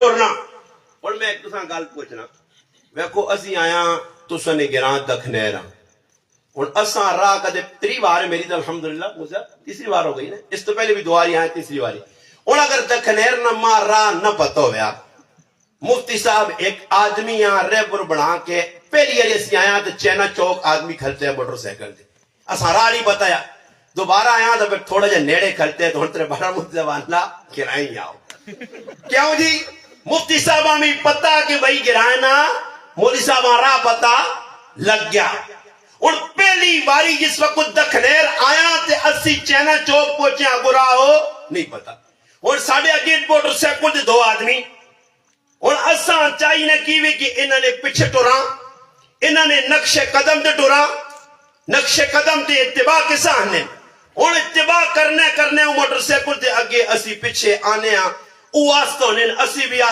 اور میں ایک دوسرا گل پوچھنا ویکو اسی آیا تسا نے گراں دکھنیر ہوں اساں راہ کدے 3 بار میری تو الحمدللہ تیسری بار ہو گئی نا اس تو پہلے بھی 2 بار آئے تیسری باری ہوں اگر دکھنیر نہ مار راہ نہ پتہ ہویا مفتی صاحب ایک آدمی یہاں ریبر بنا کے پہلی بار اسی آیا تو چینا چوک آدمی کھلتے ہیں موٹر سائیکل تے اساں راہ نہیں بتایا دوبارہ آیا تو پھر تھوڑا جا نیڑے کھلتے ہیں تو ہن تیرے بڑا مفتی صاحب اللہ کرائیں آؤ کیوں جی مفتی صاحب ہمیں پتا کہ بھائی گرانا مولوی صاحب راہ پتا لگ گیا اور پہلی باری جس وقت دکھنیر آیا تے اسی چینا چوک پہنچے گرا ہو نہیں پتا اور ساڑھے اگے موٹر سائیکل تے 2 آدمی اور اساں چاہیے نہ کیوے کہ انہوں نے پیچھے ٹورا انہوں نے نقش قدم تے ٹورا نقش قدم تے اتباع کسان نے اور اتباع کرنے موٹر سائیکل تے اگے اسی پیچھے آنے او واسطوں نے اسی بھی